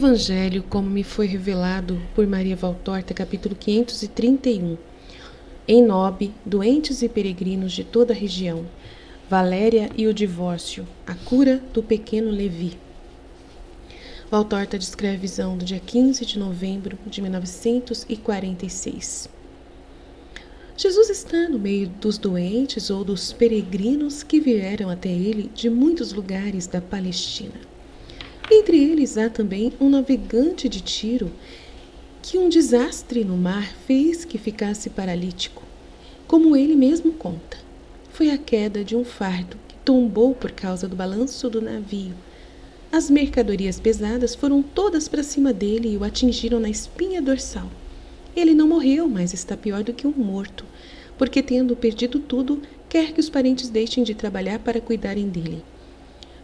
Evangelho, como me foi revelado por Maria Valtorta, capítulo 531. Em Nob, doentes e peregrinos de toda a região. Valéria e o divórcio. A cura do pequeno Levi. Valtorta descreve a visão do dia 15 de novembro de 1946. Jesus está no meio dos doentes ou dos peregrinos que vieram até ele de muitos lugares da Palestina. Entre eles há também um navegante de Tiro que um desastre no mar fez que ficasse paralítico. Como ele mesmo conta, foi a queda de um fardo que tombou por causa do balanço do navio. As mercadorias pesadas foram todas para cima dele e o atingiram na espinha dorsal. Ele não morreu, mas está pior do que um morto, porque tendo perdido tudo, quer que os parentes deixem de trabalhar para cuidarem dele.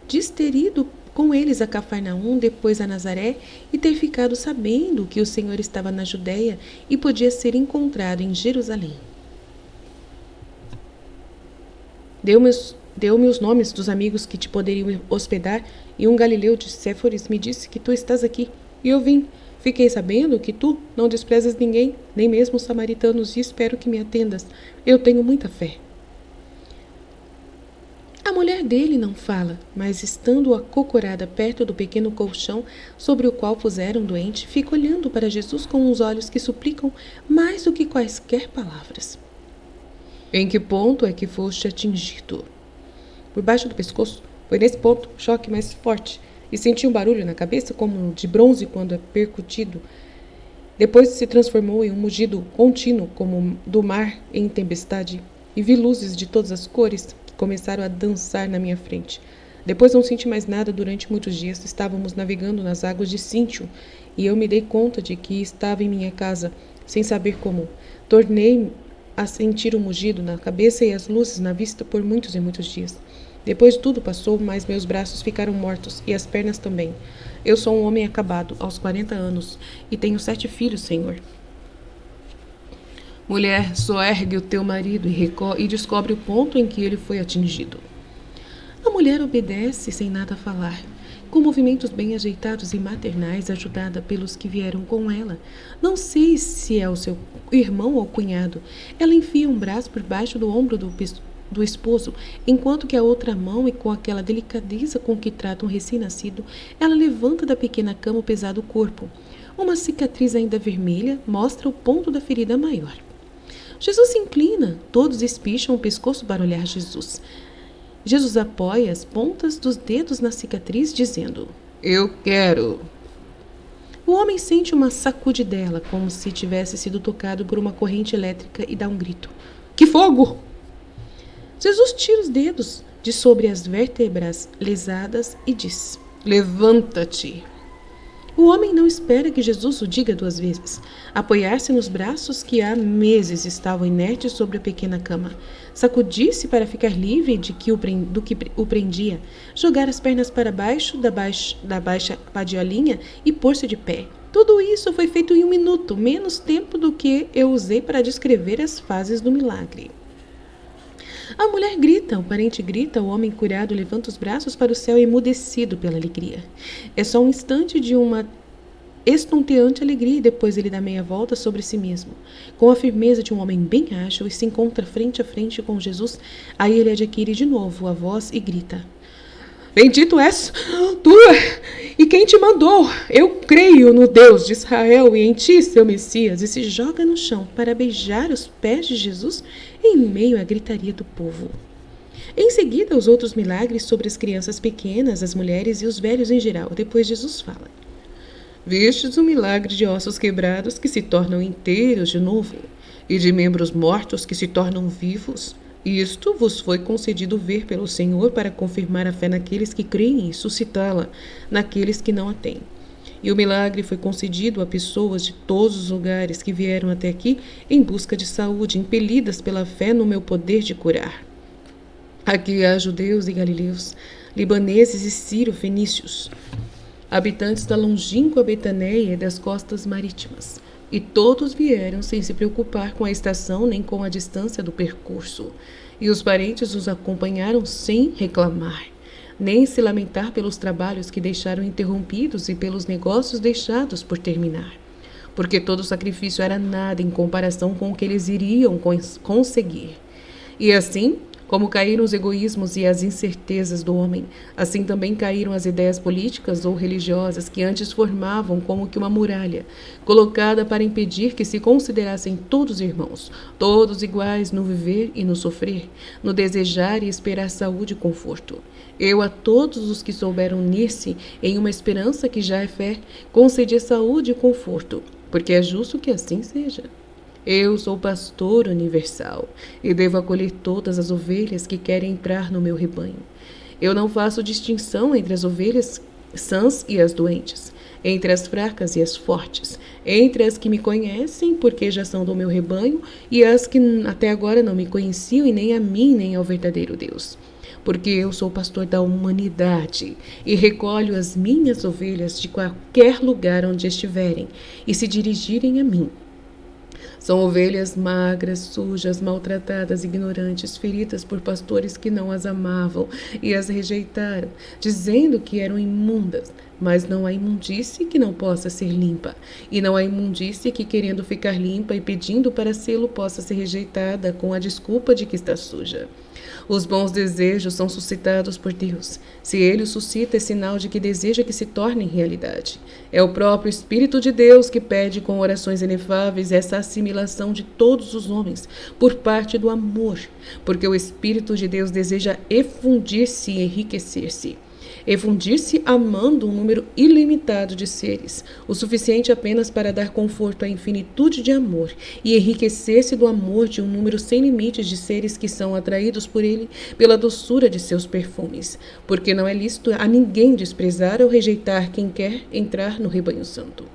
Diz ter ido com eles a Cafarnaum, depois a Nazaré, e ter ficado sabendo que o Senhor estava na Judéia e podia ser encontrado em Jerusalém. Deu-me os nomes dos amigos que te poderiam hospedar, e um galileu de Séforis me disse que tu estás aqui, e eu vim. Fiquei sabendo que tu não desprezas ninguém, nem mesmo os samaritanos, e espero que me atendas. Eu tenho muita fé. A mulher dele não fala, mas estando acocorada perto do pequeno colchão sobre o qual puseram o doente, fica olhando para Jesus com os olhos que suplicam mais do que quaisquer palavras. Em que ponto é que foste atingido? Por baixo do pescoço. Foi nesse ponto, choque mais forte, e senti um barulho na cabeça como de bronze quando é percutido. Depois se transformou em um mugido contínuo como do mar em tempestade, e vi luzes de todas as cores começaram a dançar na minha frente. Depois não senti mais nada durante muitos dias. Estávamos navegando nas águas de Cíncio e eu me dei conta de que estava em minha casa, sem saber como. Tornei a sentir o mugido na cabeça e as luzes na vista por muitos e muitos dias. Depois tudo passou, mas meus braços ficaram mortos e as pernas também. Eu sou um homem acabado, aos 40 anos, e tenho 7 filhos, Senhor. Mulher, soergue o teu marido e descobre o ponto em que ele foi atingido. A mulher obedece sem nada falar, com movimentos bem ajeitados e maternais, ajudada pelos que vieram com ela. Não sei se é o seu irmão ou cunhado. Ela enfia um braço por baixo do ombro do esposo, enquanto que a outra mão, e com aquela delicadeza com que trata um recém-nascido, ela levanta da pequena cama o pesado corpo. Uma cicatriz ainda vermelha mostra o ponto da ferida maior. Jesus se inclina, todos espicham o pescoço para olhar Jesus. Jesus apoia as pontas dos dedos na cicatriz, dizendo: Eu quero. O homem sente uma sacudidela, como se tivesse sido tocado por uma corrente elétrica, e dá um grito: Que fogo! Jesus tira os dedos de sobre as vértebras lesadas e diz: Levanta-te. O homem não espera que Jesus o diga 2 vezes. Apoiar-se nos braços que há meses estavam inertes sobre a pequena cama. Sacudir-se para ficar livre do que o prendia. Jogar as pernas para baixo da baixa padiolinha e pôr-se de pé. Tudo isso foi feito em 1 minuto, menos tempo do que eu usei para descrever as fases do milagre. A mulher grita, o parente grita, o homem curado levanta os braços para o céu emudecido pela alegria. É só um instante de uma estonteante alegria e depois ele dá meia volta sobre si mesmo. Com a firmeza de um homem bem ágil e se encontra frente a frente com Jesus, aí ele adquire de novo a voz e grita: Bendito és tu, e quem te mandou? Eu creio no Deus de Israel e em ti, seu Messias, e se joga no chão para beijar os pés de Jesus em meio à gritaria do povo. Em seguida, os outros milagres sobre as crianças pequenas, as mulheres e os velhos em geral. Depois Jesus fala: Vistes o milagre de ossos quebrados que se tornam inteiros de novo, e de membros mortos que se tornam vivos. Isto vos foi concedido ver pelo Senhor para confirmar a fé naqueles que creem e suscitá-la naqueles que não a têm. E o milagre foi concedido a pessoas de todos os lugares que vieram até aqui em busca de saúde, impelidas pela fé no meu poder de curar. Aqui há judeus e galileus, libaneses e sírio-fenícios, habitantes da longínqua Betaneia e das costas marítimas. E todos vieram sem se preocupar com a estação nem com a distância do percurso. E os parentes os acompanharam sem reclamar. nem se lamentar pelos trabalhos que deixaram interrompidos e pelos negócios deixados por terminar. Porque todo sacrifício era nada em comparação com o que eles iriam conseguir. E assim, como caíram os egoísmos e as incertezas do homem, assim também caíram as ideias políticas ou religiosas que antes formavam como que uma muralha, colocada para impedir que se considerassem todos irmãos, todos iguais no viver e no sofrer, no desejar e esperar saúde e conforto. Eu a todos os que souberam unir-se em uma esperança que já é fé, concedi saúde e conforto, porque é justo que assim seja. Eu sou pastor universal e devo acolher todas as ovelhas que querem entrar no meu rebanho. Eu não faço distinção entre as ovelhas sãs e as doentes, entre as fracas e as fortes, entre as que me conhecem porque já são do meu rebanho e as que até agora não me conheciam e nem a mim nem ao verdadeiro Deus. Porque eu sou pastor da humanidade e recolho as minhas ovelhas de qualquer lugar onde estiverem e se dirigirem a mim. São ovelhas magras, sujas, maltratadas, ignorantes, feridas por pastores que não as amavam e as rejeitaram, dizendo que eram imundas. Mas não há imundície que não possa ser limpa, e não há imundície que, querendo ficar limpa e pedindo para sê-lo, possa ser rejeitada com a desculpa de que está suja. Os bons desejos são suscitados por Deus. Se Ele os suscita, é sinal de que deseja que se tornem realidade. É o próprio Espírito de Deus que pede com orações inefáveis essa assimilação de todos os homens por parte do amor, porque o Espírito de Deus deseja efundir-se e enriquecer-se. Efundir-se amando um número ilimitado de seres, o suficiente apenas para dar conforto à infinitude de amor e enriquecer-se do amor de um número sem limites de seres que são atraídos por ele pela doçura de seus perfumes, porque não é lícito a ninguém desprezar ou rejeitar quem quer entrar no rebanho santo.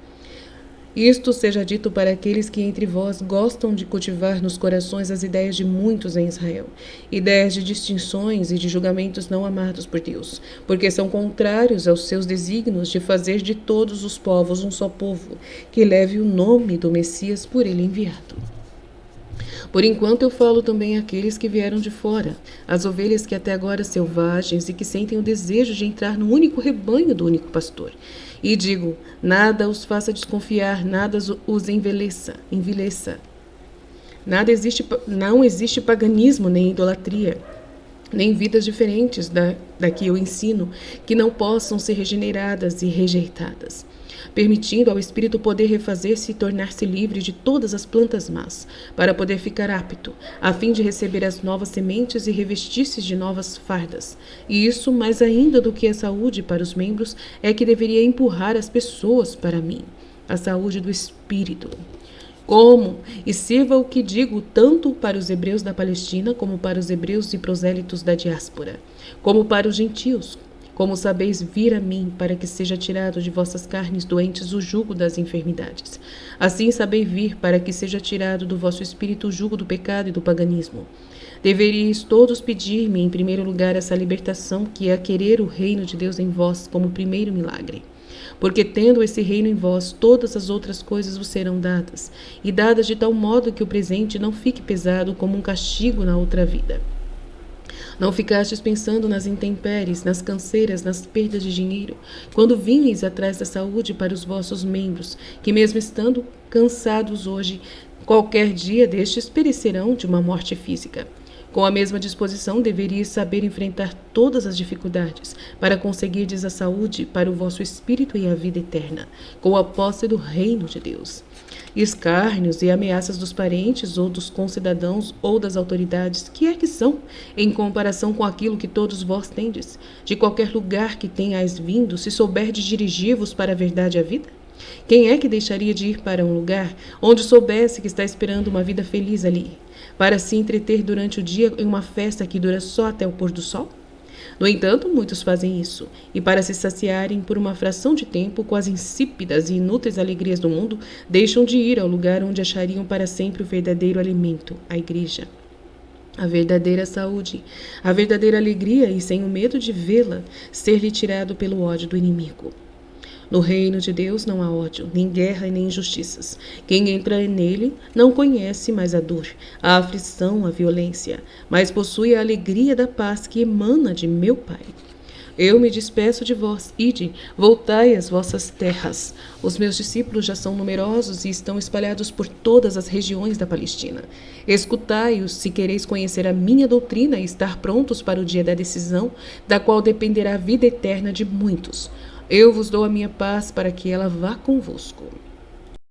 Isto seja dito para aqueles que entre vós gostam de cultivar nos corações as ideias de muitos em Israel, ideias de distinções e de julgamentos não amados por Deus, porque são contrários aos seus desígnios de fazer de todos os povos um só povo, que leve o nome do Messias por ele enviado. Por enquanto eu falo também àqueles que vieram de fora, as ovelhas que até agora selvagens e que sentem o desejo de entrar no único rebanho do único pastor. E digo, nada os faça desconfiar, nada os envileça. Não existe paganismo nem idolatria, nem vidas diferentes da que eu ensino, que não possam ser regeneradas e rejeitadas, permitindo ao espírito poder refazer-se e tornar-se livre de todas as plantas más, para poder ficar apto, a fim de receber as novas sementes e revestir-se de novas fardas. E isso, mais ainda do que a saúde para os membros, é que deveria empurrar as pessoas para mim, a saúde do espírito. Como? E sirva o que digo tanto para os hebreus da Palestina, como para os hebreus e prosélitos da diáspora, como para os gentios. Como sabeis vir a mim, para que seja tirado de vossas carnes doentes o jugo das enfermidades. Assim sabeis vir, para que seja tirado do vosso espírito o jugo do pecado e do paganismo. Deveríeis todos pedir-me, em primeiro lugar, essa libertação, que é querer o reino de Deus em vós como primeiro milagre. Porque tendo esse reino em vós, todas as outras coisas vos serão dadas, e dadas de tal modo que o presente não fique pesado como um castigo na outra vida. Não ficastes pensando nas intempéries, nas canseiras, nas perdas de dinheiro, quando vinhais atrás da saúde para os vossos membros, que mesmo estando cansados hoje, qualquer dia destes perecerão de uma morte física. Com a mesma disposição, deveríeis saber enfrentar todas as dificuldades, para conseguirdes a saúde para o vosso espírito e a vida eterna, com a posse do reino de Deus. Escárnios e ameaças dos parentes ou dos concidadãos ou das autoridades, que é que são, em comparação com aquilo que todos vós tendes, de qualquer lugar que tenhais vindo, se souberdes dirigir-vos para a verdade e a vida? Quem é que deixaria de ir para um lugar onde soubesse que está esperando uma vida feliz ali, para se entreter durante o dia em uma festa que dura só até o pôr do sol? No entanto, muitos fazem isso, e para se saciarem por uma fração de tempo com as insípidas e inúteis alegrias do mundo, deixam de ir ao lugar onde achariam para sempre o verdadeiro alimento, a igreja. A verdadeira saúde, a verdadeira alegria e sem o medo de vê-la ser-lhe tirado pelo ódio do inimigo. No reino de Deus não há ódio, nem guerra e nem injustiças. Quem entra nele não conhece mais a dor, a aflição, a violência, mas possui a alegria da paz que emana de meu Pai. Eu me despeço de vós. Ide, voltai às vossas terras. Os meus discípulos já são numerosos e estão espalhados por todas as regiões da Palestina. Escutai-os se quereis conhecer a minha doutrina e estar prontos para o dia da decisão, da qual dependerá a vida eterna de muitos. Eu vos dou a minha paz para que ela vá convosco.